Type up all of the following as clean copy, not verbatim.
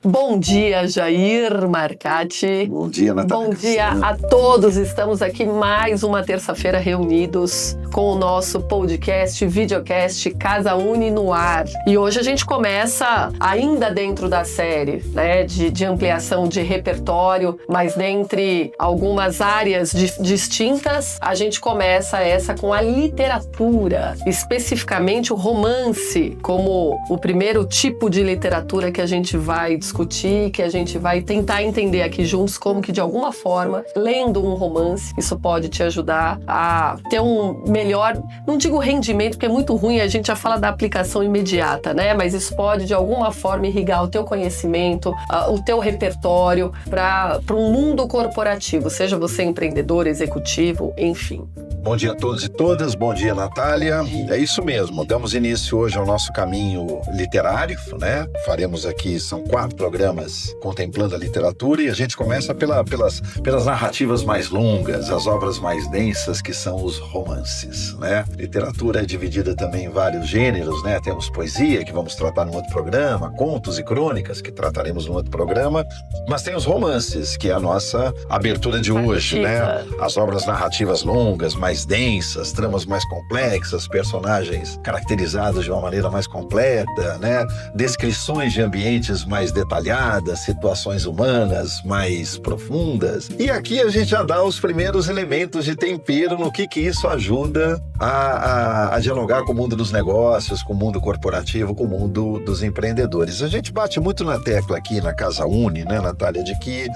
Bom dia, Jair Marcati. Bom dia, Natália. Bom dia a todos. Estamos aqui mais uma terça-feira reunidos com o nosso podcast, videocast Casa Uni no ar. E hoje a gente começa ainda dentro da série, né, de ampliação de repertório, mas dentre algumas áreas distintas, a gente começa essa com a literatura, especificamente o romance, como o primeiro tipo de literatura que a gente vai discutir, que a gente vai tentar entender aqui juntos como que de alguma forma, lendo um romance, isso pode te ajudar a ter um melhor, não digo rendimento, porque é muito ruim, a gente já fala da aplicação imediata, né? Mas isso pode de alguma forma irrigar o teu conhecimento, o teu repertório para um mundo corporativo, seja você empreendedor, executivo, enfim. Bom dia a todos e todas, bom dia, Natália. É isso mesmo, damos início hoje ao nosso caminho literário, né? Faremos aqui, são 4 programas contemplando a literatura e a gente começa pelas narrativas mais longas, as obras mais densas, que são os romances, né? Literatura é dividida também em vários gêneros, né? Temos poesia, que vamos tratar num outro programa, contos e crônicas, que trataremos num outro programa, mas tem os romances, que é a nossa abertura de hoje, né? As obras narrativas longas, mais densas, tramas mais complexas, personagens caracterizados de uma maneira mais completa, né? Descrições de ambientes mais detalhadas, situações humanas mais profundas. E aqui a gente já dá os primeiros elementos de tempero no que isso ajuda a dialogar com o mundo dos negócios, com o mundo corporativo, com o mundo dos empreendedores. A gente bate muito na tecla aqui na Casa Uni, né, Natália, de que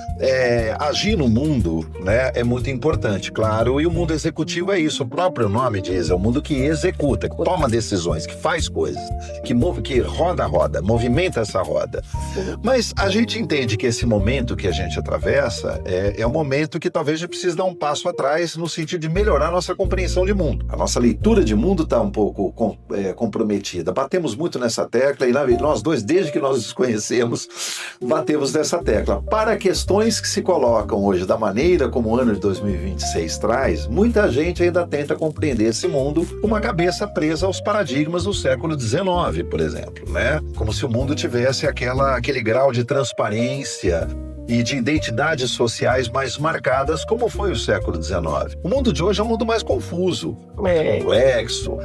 agir no mundo, né, é muito importante, claro, e o mundo executivo é isso, o próprio nome diz, é o mundo que executa, que toma decisões, que faz coisas, que roda a roda, movimenta essa roda. Mas a gente entende que esse momento que a gente atravessa é um momento que talvez a gente precise dar um passo atrás no sentido de melhorar a nossa compreensão de mundo. A nossa leitura de mundo está um pouco comprometida. Batemos muito nessa tecla e nós dois, desde que nós nos conhecemos, batemos nessa tecla. Para questões que se colocam hoje da maneira como o ano de 2026 traz, muita gente ainda tenta compreender esse mundo com uma cabeça presa aos paradigmas do século XIX, por exemplo, né? Como se o mundo tivesse aquele grau de transparência e de identidades sociais mais marcadas, como foi o século XIX. O mundo de hoje é um mundo mais confuso, mais complexo,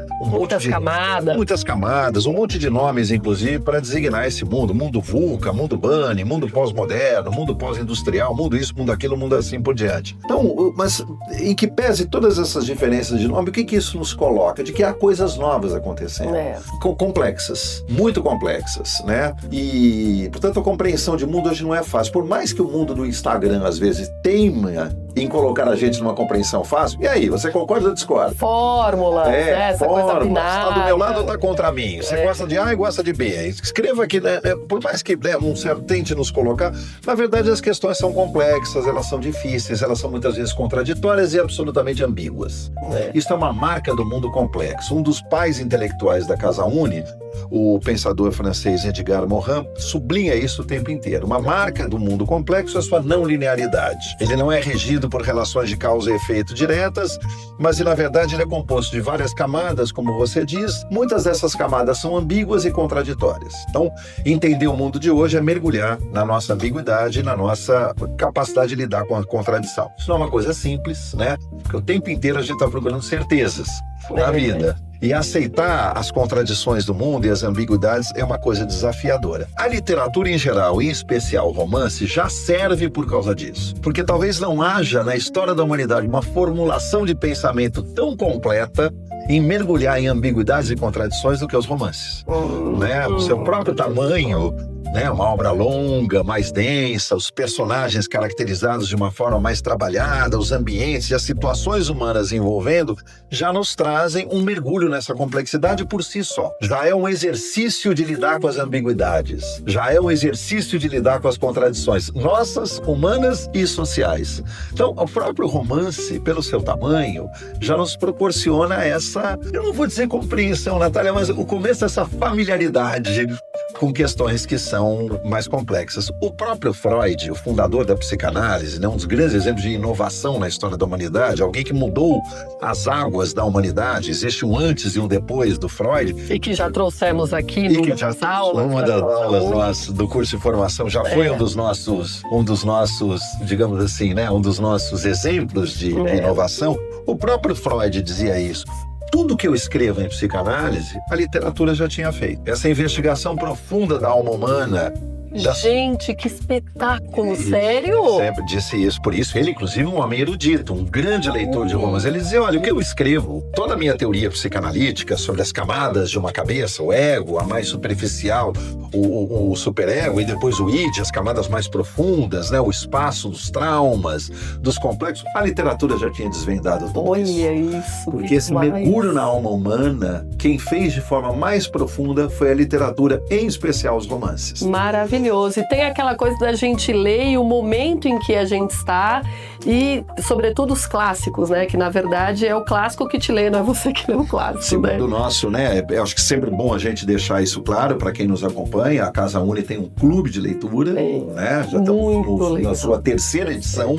muitas camadas, um monte de nomes, inclusive, para designar esse mundo. Mundo VUCA, mundo BANI, mundo pós-moderno, mundo pós-industrial, mundo isso, mundo aquilo, mundo assim por diante. Então, mas em que pese todas essas diferenças de nome, o que isso nos coloca? De que há coisas novas acontecendo. Complexas, muito complexas, né? E, portanto, a compreensão de mundo hoje não é fácil. Por mais que o mundo do Instagram, às vezes, teima em colocar a gente numa compreensão fácil. E aí, você concorda ou discorda? Fórmulas, essa coisa binária. Está do meu lado ou está contra mim? Você gosta de A e gosta de B. Escreva aqui, né? Por mais que um certo tente nos colocar, na verdade as questões são complexas, elas são difíceis, elas são muitas vezes contraditórias e absolutamente ambíguas. Isso é uma marca do mundo complexo. Um dos pais intelectuais da Casa Uni, o pensador francês Edgar Morin, sublinha isso o tempo inteiro. Uma marca do mundo complexo é a sua não linearidade. Ele não é regido por relações de causa e efeito diretas, mas na verdade ele é composto de várias camadas, como você diz. Muitas dessas camadas são ambíguas e contraditórias. Então, entender o mundo de hoje é mergulhar na nossa ambiguidade, na nossa capacidade de lidar com a contradição. Isso não é uma coisa simples, né? Porque o tempo inteiro a gente está procurando certezas na vida. E aceitar as contradições do mundo e as ambiguidades é uma coisa desafiadora. A literatura em geral, em especial o romance, já serve por causa disso. Porque talvez não haja na história da humanidade uma formulação de pensamento tão completa em mergulhar em ambiguidades e contradições do que os romances. Né? O seu próprio tamanho, né? Uma obra longa, mais densa, os personagens caracterizados de uma forma mais trabalhada, os ambientes e as situações humanas envolvendo, já nos trazem um mergulho nessa complexidade por si só. Já é um exercício de lidar com as ambiguidades, já é um exercício de lidar com as contradições nossas, humanas e sociais. Então, o próprio romance, pelo seu tamanho, já nos proporciona essa, eu não vou dizer compreensão, Natália, mas o começo dessa familiaridade com questões que são mais complexas. O próprio Freud, o fundador da psicanálise, né, um dos grandes exemplos de inovação na história da humanidade, alguém que mudou as águas da humanidade, existe um antes e um depois do Freud. E que já trouxemos aqui nas aulas. Uma das aulas do curso de formação já foi um dos nossos, digamos assim, né, um dos nossos exemplos de inovação. O próprio Freud dizia isso. Tudo que eu escrevo em psicanálise, a literatura já tinha feito. Essa investigação profunda da alma humana. Gente, que espetáculo, sério? Sempre disse isso. Por isso, ele, inclusive, um homem erudito, um grande leitor de romance. Ele dizia, olha, o que eu escrevo, toda a minha teoria psicanalítica sobre as camadas de uma cabeça, o ego, a mais superficial, o superego, e depois o id, as camadas mais profundas, né, o espaço dos traumas, dos complexos, a literatura já tinha desvendado tudo isso. Olha isso. Porque esse mergulho na alma humana, quem fez de forma mais profunda foi a literatura, em especial os romances. Maravilhoso. E tem aquela coisa da gente ler e o momento em que a gente está e, sobretudo, os clássicos, né? Que, na verdade, é o clássico que te lê, não é você que lê o clássico, Segundo nosso, né? Eu acho que sempre bom a gente deixar isso claro para quem nos acompanha. A Casa Uni tem um clube de leitura, né? Já estamos na sua terceira edição.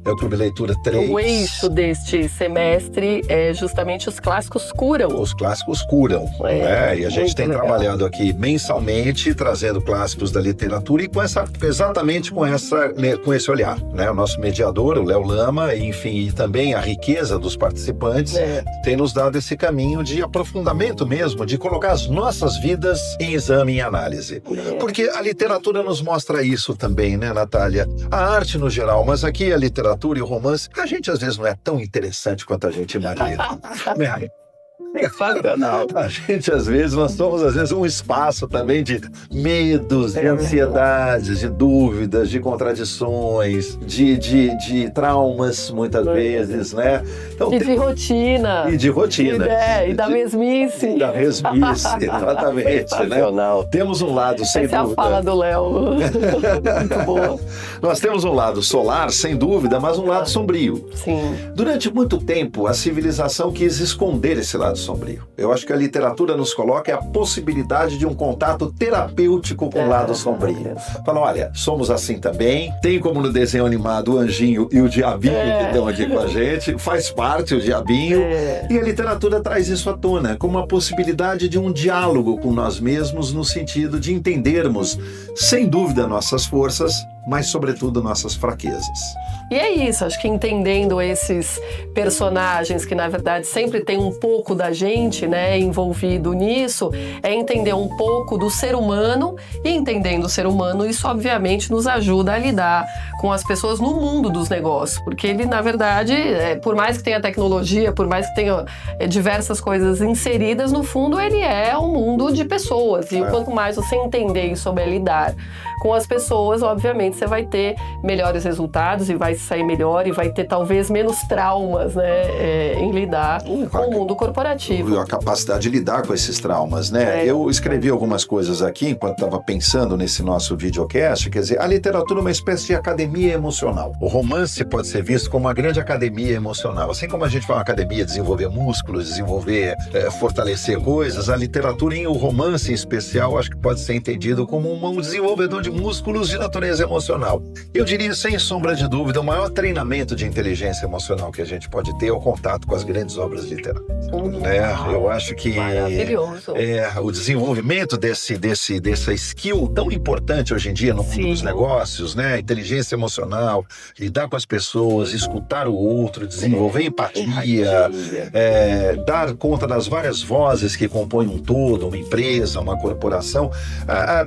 É o Clube de Leitura 3. O eixo deste semestre é justamente os clássicos curam. Os clássicos curam, né? E a gente tem trabalhado aqui mensalmente, trazendo clássicos da literatura e exatamente com esse olhar, né? O nosso mediador, o Léo Lama, enfim, e também a riqueza dos participantes tem nos dado esse caminho de aprofundamento mesmo, de colocar as nossas vidas em exame e análise. Porque a literatura nos mostra isso também, né, Natália? A arte no geral, mas aqui a literatura e o romance, a gente às vezes não é tão interessante quanto a gente imagina. A gente, às vezes, nós somos, às vezes, um espaço também de medos, de ansiedades, de dúvidas, de contradições, de traumas, muitas vezes, né? Então, e de rotina. E de rotina. E da mesmice. Da mesmice, exatamente, né? Temos um lado, sem dúvida. Essa é a fala do Léo. Muito boa. Nós temos um lado solar, sem dúvida, mas um lado sombrio. Sim. Durante muito tempo, a civilização quis esconder esse lado sombrio. Eu acho que a literatura nos coloca a possibilidade de um contato terapêutico com o lado sombrio. Fala, olha, somos assim também, tem como no desenho animado o anjinho e o diabinho que estão aqui com a gente, faz parte o diabinho, e a literatura traz isso à tona, como a possibilidade de um diálogo com nós mesmos no sentido de entendermos, sem dúvida, nossas forças, mas sobretudo nossas fraquezas. E é isso, acho que entendendo esses personagens que na verdade sempre tem um pouco da gente, né, envolvido nisso, é entender um pouco do ser humano, e entendendo o ser humano, isso obviamente nos ajuda a lidar com as pessoas no mundo dos negócios, porque ele na verdade, por mais que tenha tecnologia, por mais que tenha diversas coisas inseridas, no fundo ele é um mundo de pessoas, e quanto mais você entender e souber lidar com as pessoas, obviamente você vai ter melhores resultados e vai sair melhor e vai ter talvez menos traumas, né, em lidar com o mundo corporativo. A capacidade de lidar com esses traumas, né? Eu escrevi algumas coisas aqui enquanto estava pensando nesse nosso videocast, quer dizer, a literatura é uma espécie de academia emocional. O romance pode ser visto como uma grande academia emocional. Assim como a gente vai uma academia desenvolver músculos, fortalecer coisas, a literatura e o romance em especial, acho que pode ser entendido como um desenvolvedor de músculos de natureza emocional. Eu diria, sem sombra de dúvida, o maior treinamento de inteligência emocional que a gente pode ter é o contato com as grandes obras literárias. Eu acho que o desenvolvimento dessa skill tão importante hoje em dia no mundo dos negócios, né? Inteligência emocional, lidar com as pessoas, escutar o outro, desenvolver empatia, dar conta das várias vozes que compõem um todo, uma empresa, uma corporação.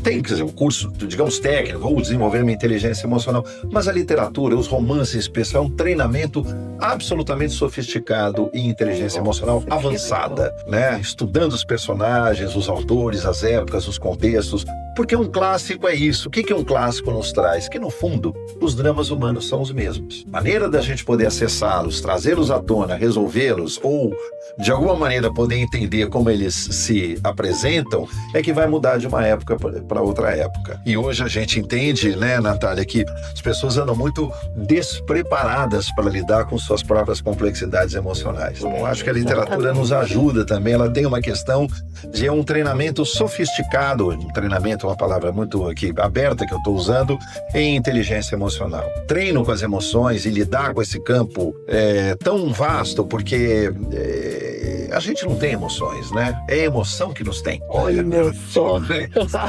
Tem, quer dizer, um curso, digamos, técnico, ou desenvolver uma inteligência emocional, mas a literatura, os romances em especial, é um treinamento absolutamente sofisticado em inteligência emocional avançada, né? Estudando os personagens, os autores, as épocas, os contextos, porque um clássico é isso. O que um clássico nos traz? Que, no fundo, os dramas humanos são os mesmos. A maneira da gente poder acessá-los, trazê-los à tona, resolvê-los, ou, de alguma maneira, poder entender como eles se apresentam, é que vai mudar de uma época para outra época. E hoje a gente entende, né, Natália, que as pessoas andam muito despreparadas para lidar com suas próprias complexidades emocionais. Então, acho que a literatura nos ajuda também. Ela tem uma questão de um treinamento sofisticado, um treinamento uma palavra muito aqui aberta que eu estou usando, em inteligência emocional. Treino com as emoções e lidar com esse campo tão vasto, porque a gente não tem emoções, né? É a emoção que nos tem. Olha, meu sonho.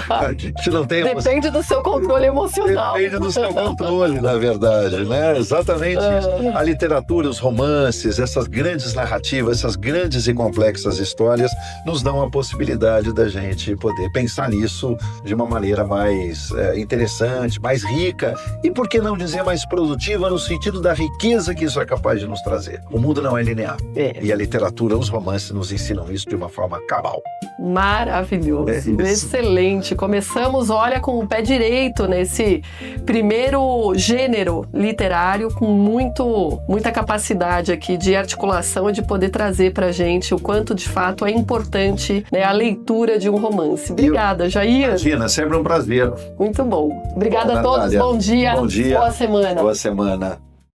A gente não tem emoção. Depende do seu controle emocional. Depende do seu controle, na verdade, né? Exatamente isso. A literatura, os romances, essas grandes narrativas, essas grandes e complexas histórias nos dão a possibilidade da gente poder pensar nisso de uma maneira mais interessante, mais rica e, por que não dizer, mais produtiva no sentido da riqueza que isso é capaz de nos trazer. O mundo não é linear. E a literatura, os romances nos ensinam isso de uma forma cabal. Maravilhoso, excelente. Começamos, olha, com o pé direito nesse primeiro gênero literário com muita capacidade aqui de articulação e de poder trazer pra gente o quanto de fato é importante, né, a leitura de um romance. Obrigada, Jair. Imagina, sempre um prazer. Muito bom. Obrigada a todos, bom dia. Bom dia. Boa semana. Boa semana.